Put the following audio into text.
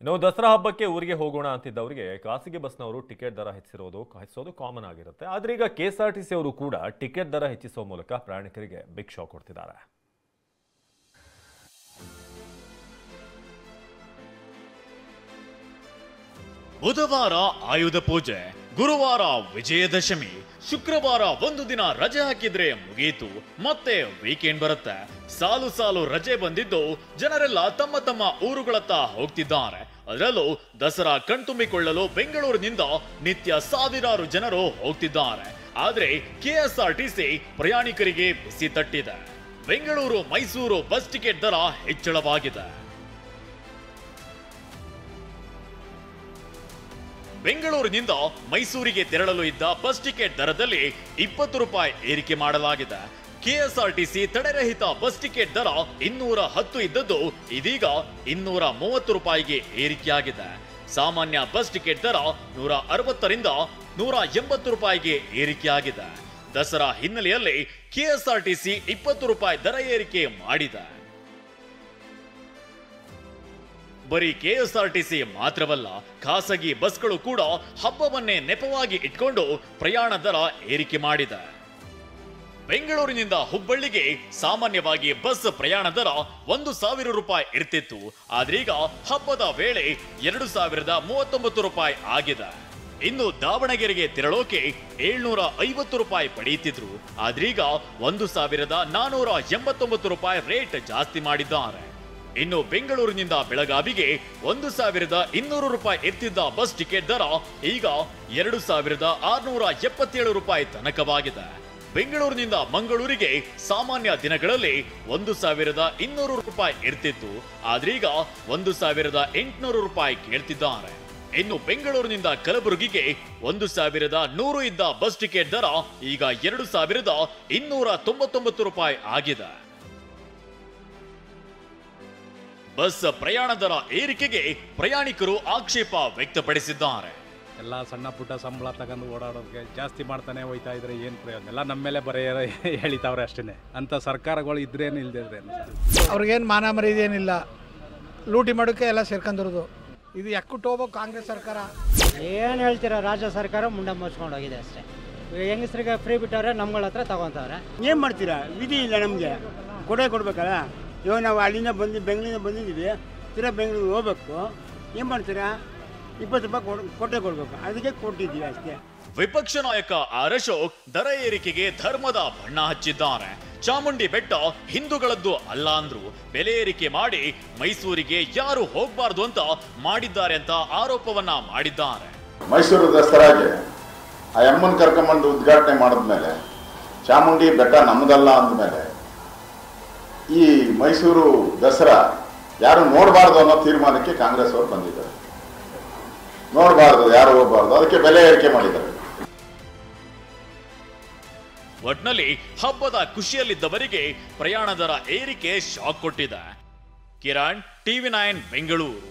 ಇನ್ನು ದಸರಾ ಹಬ್ಬಕ್ಕೆ ಊರಿಗೆ ಹೋಗೋಣ ಅಂತಿದ್ದವರಿಗೆ ಖಾಸಗಿ ಬಸ್ನವರು ಟಿಕೆಟ್ ದರ ಹೆಚ್ಚಿಸೋದು ಕಾಮನ್ ಆಗಿರುತ್ತೆ. ಆದ್ರೆ ಈಗ ಕೆಎಸ್ಆರ್ಟಿಸಿ ಅವರು ಕೂಡ ಟಿಕೆಟ್ ದರ ಹೆಚ್ಚಿಸುವ ಮೂಲಕ ಪ್ರಯಾಣಿಕರಿಗೆ ಬಿಗ್ ಶಾಕ್ ಕೊಡ್ತಿದ್ದಾರೆ. ಬುಧವಾರ ಆಯುಧ ಪೂಜೆ, ಗುರುವಾರ ವಿಜಯದಶಮಿ, ಶುಕ್ರವಾರ ಒಂದು ದಿನ ರಜೆ ಹಾಕಿದ್ರೆ ಮುಗಿಯಿತು, ಮತ್ತೆ ವೀಕೆಂಡ್ ಬರುತ್ತೆ. ಸಾಲು ಸಾಲು ರಜೆ ಬಂದಿದ್ದು ಜನರೆಲ್ಲ ತಮ್ಮ ತಮ್ಮ ಊರುಗಳತ್ತ ಹೋಗ್ತಿದ್ದಾರೆ. ಅದರಲ್ಲೂ ದಸರಾ ಕಣ್ತುಂಬಿಕೊಳ್ಳಲು ಬೆಂಗಳೂರಿನಿಂದ ನಿತ್ಯ ಸಾವಿರಾರು ಜನರು ಹೋಗ್ತಿದ್ದಾರೆ. ಆದ್ರೆ ಕೆಎಸ್ಆರ್ಟಿಸಿ ಪ್ರಯಾಣಿಕರಿಗೆ ಬಿಸಿ ತಟ್ಟಿದೆ. ಬೆಂಗಳೂರು ಮೈಸೂರು ಬಸ್ ಟಿಕೆಟ್ ದರ ಹೆಚ್ಚಳವಾಗಿದೆ. ಬೆಂಗಳೂರಿನಿಂದ ಮೈಸೂರಿಗೆ ತೆರಳಲು ಇದ್ದ ಬಸ್ ಟಿಕೆಟ್ ದರದಲ್ಲಿ 20 ರೂಪಾಯಿ ಏರಿಕೆ ಮಾಡಲಾಗಿದೆ. ಕೆಎಸ್ಆರ್ಟಿಸಿ ತಡೆರಹಿತ ಬಸ್ ಟಿಕೆಟ್ ದರ 210 ಇದ್ದದ್ದು ಇದೀಗ 230 ರೂಪಾಯಿಗೆ ಏರಿಕೆಯಾಗಿದೆ. ಸಾಮಾನ್ಯ ಬಸ್ ಟಿಕೆಟ್ ದರ 160ರಿಂದ 180 ರೂಪಾಯಿಗೆ ಏರಿಕೆಯಾಗಿದೆ. ದಸರಾ ಹಿನ್ನೆಲೆಯಲ್ಲಿ ಕೆಎಸ್ಆರ್ಟಿಸಿ 20 ರೂಪಾಯಿ ದರ ಏರಿಕೆ ಮಾಡಿದೆ. ಬರೀ ಕೆಎಸ್ಆರ್ಟಿಸಿ ಮಾತ್ರವಲ್ಲ, ಖಾಸಗಿ ಬಸ್ಗಳು ಕೂಡ ಹಬ್ಬವನ್ನೇ ನೆಪವಾಗಿ ಇಟ್ಕೊಂಡು ಪ್ರಯಾಣ ದರ ಏರಿಕೆ ಮಾಡಿದೆ. ಬೆಂಗಳೂರಿನಿಂದ ಹುಬ್ಬಳ್ಳಿಗೆ ಸಾಮಾನ್ಯವಾಗಿ ಬಸ್ ಪ್ರಯಾಣ ದರ 1,000 ರೂಪಾಯಿ ಇರ್ತಿತ್ತು. ಆದ್ರೀಗ ಹಬ್ಬದ ವೇಳೆ 2,039 ರೂಪಾಯಿ ಆಗಿದೆ. ಇನ್ನು ದಾವಣಗೆರೆಗೆ ತೆರಳೋಕೆ 750 ರೂಪಾಯಿ ಪಡೆಯುತ್ತಿದ್ರು. ಆದ್ರೀಗ 1,489 ರೂಪಾಯಿ ರೇಟ್ ಜಾಸ್ತಿ ಮಾಡಿದ್ದಾರೆ. ಇನ್ನು ಬೆಂಗಳೂರಿನಿಂದ ಬೆಳಗಾವಿಗೆ 1,200 ರೂಪಾಯಿ ಇರ್ತಿದ್ದ ಬಸ್ ಟಿಕೆಟ್ ದರ ಈಗ 2,677 ರೂಪಾಯಿ ತನಕವಾಗಿದೆ. ಬೆಂಗಳೂರಿನಿಂದ ಮಂಗಳೂರಿಗೆ ಸಾಮಾನ್ಯ ದಿನಗಳಲ್ಲಿ 1,200 ರೂಪಾಯಿ ಇರ್ತಿತ್ತು. ಆದ್ರೀಗ 1,800 ರೂಪಾಯಿ ಕೇಳ್ತಿದ್ದಾರೆ. ಇನ್ನು ಬೆಂಗಳೂರಿನಿಂದ ಕಲಬುರಗಿಗೆ 1,100 ಇದ್ದ ಬಸ್ ಟಿಕೆಟ್ ದರ ಈಗ 2,299 ರೂಪಾಯಿ ಆಗಿದೆ. ಬಸ್ ಪ್ರಯಾಣ ದರ ಏರಿಕೆಗೆ ಪ್ರಯಾಣಿಕರು ಆಕ್ಷೇಪ ವ್ಯಕ್ತಪಡಿಸಿದ್ದಾರೆ. ಎಲ್ಲ ಸಣ್ಣ ಪುಟ್ಟ ಸಂಬಳ ತಗೊಂಡು ಓಡಾಡೋದಕ್ಕೆ ಜಾಸ್ತಿ ಮಾಡ್ತಾನೆ ಹೋಯ್ತಾ ಇದ್ರೆ ಏನು ಪ್ರಯೋಜನ? ಎಲ್ಲ ನಮ್ಮ ಮೇಲೆ ಬರೀ ಹೇಳಿತಾವ್ರೆ ಅಷ್ಟೇ. ಅಂತ ಸರ್ಕಾರಗಳು ಇದ್ರೇನು ಇಲ್ದಿದ್ರೇನು ಅವ್ರಿಗೇನು ಮಾನ ಮರ್ಯಾದೇನಿಲ್ಲ, ಲೂಟಿ ಮಾಡೋಕ್ಕೆ ಎಲ್ಲ ಸೇರ್ಕೊಂಡಿರೋದು. ಇದು ಎಕ್ಕುಟ್ಟೋಗೋ ಕಾಂಗ್ರೆಸ್ ಸರ್ಕಾರ. ಏನು ಹೇಳ್ತೀರಾ? ರಾಜ್ಯ ಸರ್ಕಾರ ಮುಂಡೆ ಮುಚ್ಕೊಂಡು ಹೋಗಿದೆ ಅಷ್ಟೇ. ಹೆಂಗಸರಿಗೆ ಫ್ರೀ ಬಿಟ್ಟವ್ರೆ, ನಮ್ಗಳ ಹತ್ರ ತಗೊತಾರೆ. ಏನು ಮಾಡ್ತೀರಾ? ವಿಧಿ ಇಲ್ಲ, ನಮಗೆ ಕೊಡಬೇಕಲ್ಲ. ಇವಾಗ ನಾವು ಅಲ್ಲಿಂದ ಬೆಂಗಳೂರಿಂದ ಬಂದಿದ್ದೀವಿ, ತಿರ್ಗಾ ಬೆಂಗಳೂರಿಗೆ ಹೋಗ್ಬೇಕು. ಏನು ಮಾಡ್ತೀರಾ? 20 ರೂಪಾಯಿ ಕೊಡಬೇಕು, ಅದಕ್ಕೆ ಕೊಟ್ಟಿದ್ದೀವಿ ಅಷ್ಟೇ. ವಿಪಕ್ಷ ನಾಯಕ ಆರ್ ಅಶೋಕ್ ದರ ಏರಿಕೆಗೆ ಧರ್ಮದ ಬಣ್ಣ ಹಚ್ಚಿದ್ದಾರೆ. ಚಾಮುಂಡಿ ಬೆಟ್ಟ ಹಿಂದೂಗಳದ್ದು ಅಲ್ಲ ಅಂದ್ರು. ಬೆಲೆ ಏರಿಕೆ ಮಾಡಿ ಮೈಸೂರಿಗೆ ಯಾರು ಹೋಗಬಾರ್ದು ಅಂತ ಮಾಡಿದ್ದಾರೆ ಅಂತ ಆರೋಪವನ್ನ ಮಾಡಿದ್ದಾರೆ. ಮೈಸೂರು ದಸರಾಗೆ ಆ ಅಮ್ಮನ ಕರ್ಕೊಂಬಂದು ಉದ್ಘಾಟನೆ ಮಾಡಿದ್ಮೇಲೆ ಚಾಮುಂಡಿ ಬೆಟ್ಟ ನಮ್ಮದಲ್ಲ ಅಂದಮೇಲೆ ಈ ಮೈಸೂರು ದಸರಾ ಯಾರು ನೋಡಬಾರ್ದು ಅನ್ನೋ ತೀರ್ಮಾನಕ್ಕೆ ಕಾಂಗ್ರೆಸ್ ಅವರು ಬಂದಿದ್ದಾರೆ. ನೋಡಬಾರ್ದು, ಯಾರು ಹೋಗಬಾರ್ದು, ಅದಕ್ಕೆ ಬೆಲೆ ಏರಿಕೆ ಮಾಡಿದ್ದಾರೆ. ಒಟ್ನಲ್ಲಿ ಹಬ್ಬದ ಖುಷಿಯಲ್ಲಿದ್ದವರಿಗೆ ಪ್ರಯಾಣ ದರ ಏರಿಕೆ ಶಾಕ್ ಕೊಟ್ಟಿದೆ. ಕಿರಣ್, TV9 ಬೆಂಗಳೂರು.